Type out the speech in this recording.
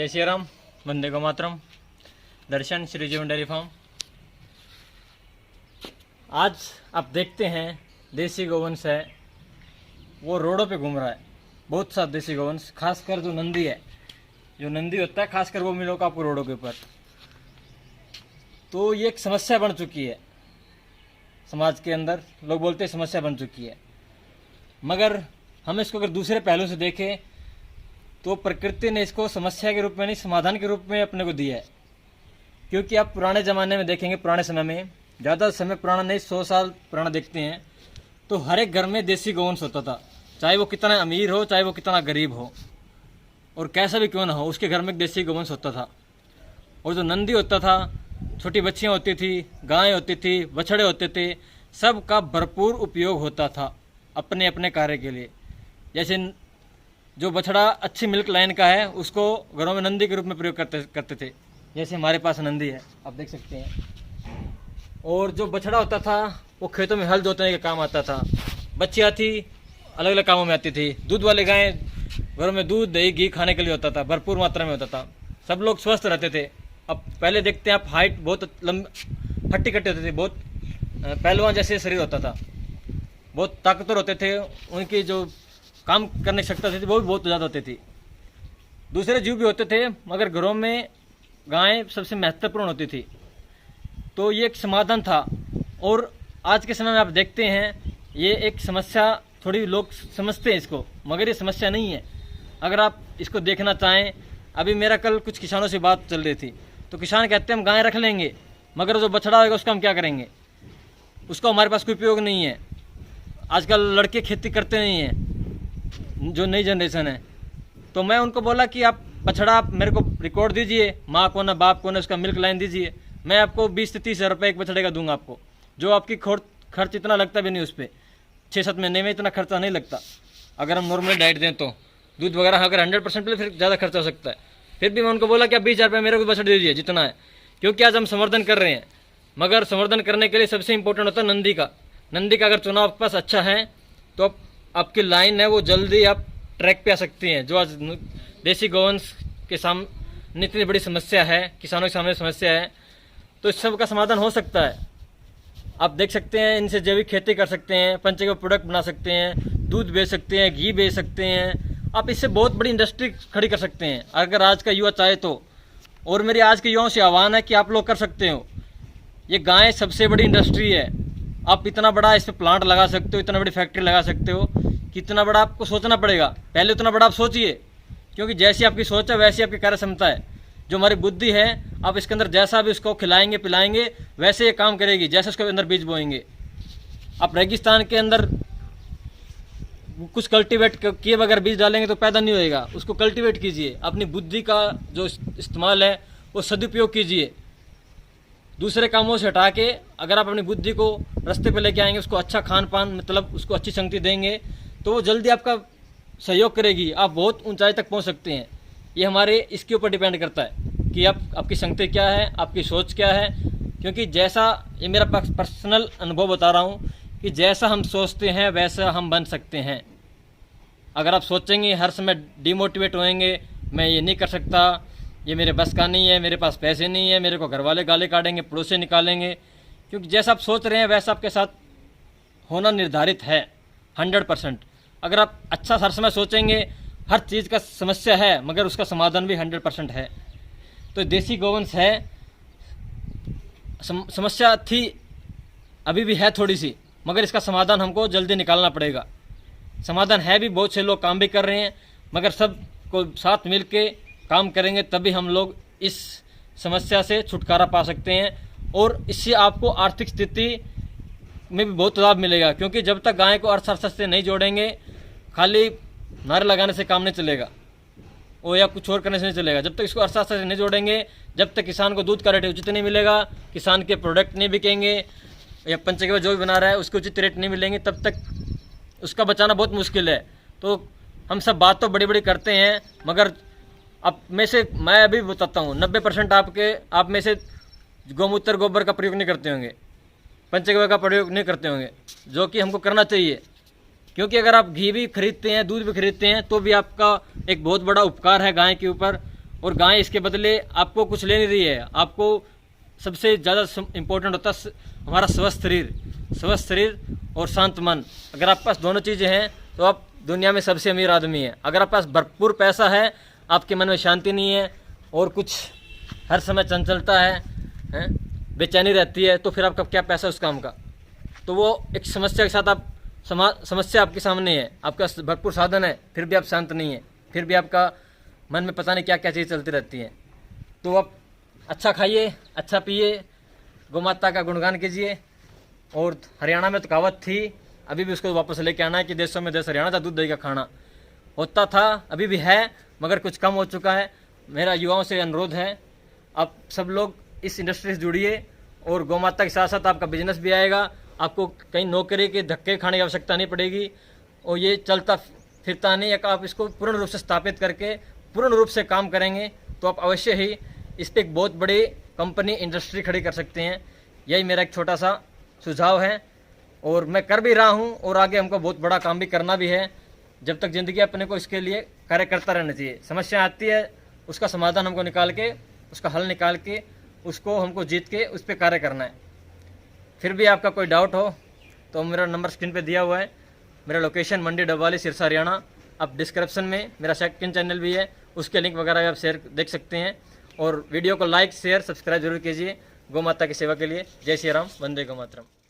जय श्री राम, वंदे गो मातरम। दर्शन श्री जीवन dairy farm. आज आप देखते हैं देसी गोवंश है वो रोडों पे घूम रहा है। बहुत सा देसी गोवंश, खासकर जो नंदी है, जो नंदी होता है खासकर वो मिलोगा आपको रोडों के ऊपर। तो ये एक समस्या बन चुकी है समाज के अंदर। लोग बोलते हैं समस्या बन चुकी है, मगर हम इसको अगर दूसरे पहलू से देखें तो प्रकृति ने इसको समस्या के रूप में नहीं, समाधान के रूप में अपने को दिया है। क्योंकि आप पुराने ज़माने में देखेंगे, पुराने समय में, ज़्यादा समय पुराना नहीं, 100 साल पुराना देखते हैं, तो हर एक घर में देसी गोवंश होता था। चाहे वो कितना अमीर हो, चाहे वो कितना गरीब हो, और कैसा भी क्यों ना हो, उसके घर में एक देसी गोवंश होता था। और जो नंदी होता था, छोटी बच्चियाँ होती थी, गायें होती थी, बछड़े होते थे, सब का भरपूर उपयोग होता था अपने अपने कार्य के लिए। जैसे जो बछड़ा अच्छी मिल्क लाइन का है उसको घरों में नंदी के रूप में प्रयोग करते थे। जैसे हमारे पास नंदी है, आप देख सकते हैं। और जो बछड़ा होता था वो खेतों में हल जोतने के काम आता था। बच्चियाँ थी, अलग अलग कामों में आती थी। दूध वाले गायें घरों में दूध, दही, घी खाने के लिए होता था, भरपूर मात्रा में होता था। सब लोग स्वस्थ रहते थे। अब पहले देखते हैं आप, हाइट बहुत हट्टी कट्टी होती थी, बहुत पहलवान जैसे शरीर होता था, बहुत ताकतवर होते थे। उनकी जो काम करने की शक्ति थी वो भी बहुत ज़्यादा होती थी। दूसरे जीव भी होते थे, मगर घरों में गायें सबसे महत्वपूर्ण होती थी। तो ये एक समाधान था। और आज के समय में आप देखते हैं ये एक समस्या, थोड़ी लोग समझते हैं इसको, मगर ये समस्या नहीं है। अगर आप इसको देखना चाहें, अभी मेरा कल कुछ किसानों से बात चल रही थी, तो किसान कहते हैं हम गाय रख लेंगे, मगर जो बछड़ा होगा उसका हम क्या करेंगे, उसका हमारे पास कोई उपयोग नहीं है। आजकल लड़के खेती करते नहीं हैं, जो नई जनरेशन है। तो मैं उनको बोला कि आप बछड़ा, आप मेरे को रिकॉर्ड दीजिए, माँ को ना बाप को ना, उसका मिल्क लाइन दीजिए, मैं आपको 20 से 30 हज़ार रुपये एक बछड़े का दूंगा आपको, जो आपकी खर्च इतना लगता भी नहीं, उस पर 6-7 महीने में इतना खर्चा नहीं लगता। अगर हम नॉर्मल डाइट दें तो दूध वगैरह अगर 100% पे, फिर ज़्यादा खर्चा हो सकता है। फिर भी मैं उनको बोला कि आप 20 हज़ार रुपये मेरे को बछड़े दीजिए जितना है, क्योंकि आज हम संवर्धन कर रहे हैं। मगर संवर्धन करने के लिए सबसे इंपॉर्टेंट होता है नंदी का। नंदी का अगर चुनाव आपके पास अच्छा है तो आपकी लाइन है वो जल्दी आप ट्रैक पे आ सकती हैं। जो आज देसी गोवंश के सामने इतनी बड़ी समस्या है, किसानों के सामने समस्या है, तो इस सब का समाधान हो सकता है। आप देख सकते हैं, इनसे जैविक खेती कर सकते हैं, पंचगव्य प्रोडक्ट बना सकते हैं, दूध बेच सकते हैं, घी बेच सकते हैं। आप इससे बहुत बड़ी इंडस्ट्री खड़ी कर सकते हैं अगर आज का युवा चाहे तो। और मेरी आज के युवाओं से आह्वान है कि आप लोग कर सकते हो। ये गाय सबसे बड़ी इंडस्ट्री है। आप इतना बड़ा इस पर प्लांट लगा सकते हो, इतना बड़ी फैक्ट्री लगा सकते हो। कितना बड़ा आपको सोचना पड़ेगा, पहले उतना बड़ा आप सोचिए, क्योंकि जैसी आपकी सोच है वैसी आपकी कार्य क्षमता है। जो हमारी बुद्धि है, आप इसके अंदर जैसा भी उसको खिलाएंगे पिलाएंगे वैसे ये काम करेगी, जैसे उसके अंदर बीज बोएंगे। आप रेगिस्तान के अंदर कुछ कल्टीवेट किए बगैर बीज डालेंगे तो पैदा नहीं होएगा, उसको कल्टीवेट कीजिए। अपनी बुद्धि का जो इस्तेमाल है वो सदुपयोग कीजिए। दूसरे कामों से हटा के अगर आप अपनी बुद्धि को रास्ते पे लेके आएंगे, उसको अच्छा खान पान, मतलब उसको अच्छी संगति देंगे, तो वो जल्दी आपका सहयोग करेगी। आप बहुत ऊंचाई तक पहुंच सकते हैं। ये हमारे इसके ऊपर डिपेंड करता है कि आपकी संगति क्या है, आपकी सोच क्या है। क्योंकि जैसा, ये मेरा पर्सनल अनुभव बता रहा हूँ, कि जैसा हम सोचते हैं वैसा हम बन सकते हैं। अगर आप सोचेंगे, हर समय डिमोटिवेट होएंगे, मैं ये नहीं कर सकता, ये मेरे बस का नहीं है, मेरे पास पैसे नहीं है, मेरे को घर वाले गाली काटेंगे, पड़ोसी निकालेंगे, क्योंकि जैसा आप सोच रहे हैं वैसा आपके साथ होना निर्धारित है 100%। अगर आप अच्छा हर समय सोचेंगे, हर चीज़ का समस्या है मगर उसका समाधान भी 100% है। तो देसी गोवंश है, समस्या थी, अभी भी है थोड़ी सी, मगर इसका समाधान हमको जल्दी निकालना पड़ेगा। समाधान है भी, बहुत से लोग काम भी कर रहे हैं, मगर सब को साथ मिल के काम करेंगे तभी हम लोग इस समस्या से छुटकारा पा सकते हैं। और इससे आपको आर्थिक स्थिति में भी बहुत लाभ मिलेगा। क्योंकि जब तक गाय को अर्थशास्त्र से नहीं जोड़ेंगे, खाली नारे लगाने से काम नहीं चलेगा, और या कुछ और करने से नहीं चलेगा। जब तक इसको अर्थशास्त्र से नहीं जोड़ेंगे, जब तक किसान को दूध का रेट उचित नहीं मिलेगा, किसान के प्रोडक्ट नहीं बिकेंगे, या पंचगव्य जो भी बना रहा है उसके उचित रेट नहीं मिलेंगे, तब तक उसका बचाना बहुत मुश्किल है। तो हम सब बात तो बड़ी बड़ी करते हैं, मगर अब में से मैं अभी बताता हूँ, 90% आप में से गौमूत्र गोबर का प्रयोग नहीं करते होंगे, पंचगव्य का प्रयोग नहीं करते होंगे, जो कि हमको करना चाहिए। क्योंकि अगर आप घी भी खरीदते हैं, दूध भी खरीदते हैं, तो भी आपका एक बहुत बड़ा उपकार है गाय के ऊपर। और गाय इसके बदले आपको कुछ ले नहीं रही है। आपको सबसे ज़्यादा इम्पोर्टेंट होता है हमारा स्वस्थ शरीर और शांत मन। अगर आपके पास दोनों चीज़ें हैं तो आप दुनिया में सबसे अमीर आदमी हैं। अगर आपके पास भरपूर पैसा है, आपके मन में शांति नहीं है और कुछ हर समय चंचलता है, बेचैनी रहती है, तो फिर आपका क्या पैसा उस काम का। तो वो एक समस्या के साथ आप समस्या आपके सामने है, आपका भरपूर साधन है, फिर भी आप शांत नहीं है, फिर भी आपका मन में पता नहीं क्या क्या चीज़ चलती रहती है। तो आप अच्छा खाइए, अच्छा पिए, गौ माता का गुणगान कीजिए। और हरियाणा में तो कहावत थी, अभी भी उसको वापस लेके आना है कि देशों में देश हरियाणा था दूध दही का खाना। होता था, अभी भी है, मगर कुछ कम हो चुका है। मेरा युवाओं से अनुरोध है, आप सब लोग इस इंडस्ट्री से जुड़िए और गौ माता के साथ साथ आपका बिजनेस भी आएगा। आपको कहीं नौकरी के धक्के खाने की आवश्यकता नहीं पड़ेगी और ये चलता फिरता नहीं है। आप इसको पूर्ण रूप से स्थापित करके पूर्ण रूप से काम करेंगे तो आप अवश्य ही इस पर एक बहुत बड़ी कंपनी इंडस्ट्री खड़ी कर सकते हैं। यही मेरा एक छोटा सा सुझाव है और मैं कर भी रहा हूँ और आगे हमको बहुत बड़ा काम भी करना भी है। जब तक ज़िंदगी अपने को इसके लिए कार्य करता रहना चाहिए। समस्या आती है, उसका समाधान हमको निकाल के, उसका हल निकाल के, उसको हमको जीत के उस पर कार्य करना है। फिर भी आपका कोई डाउट हो तो मेरा नंबर स्क्रीन पे दिया हुआ है। मेरा लोकेशन मंडी डबवाली सिरसा हरियाणा। आप डिस्क्रिप्शन में मेरा सेकंड चैनल भी है, उसके लिंक वगैरह भी आप शेयर देख सकते हैं। और वीडियो को लाइक शेयर सब्सक्राइब जरूर कीजिए गौ माता की सेवा के लिए। जय श्री राम, वंदे गौ मातरम।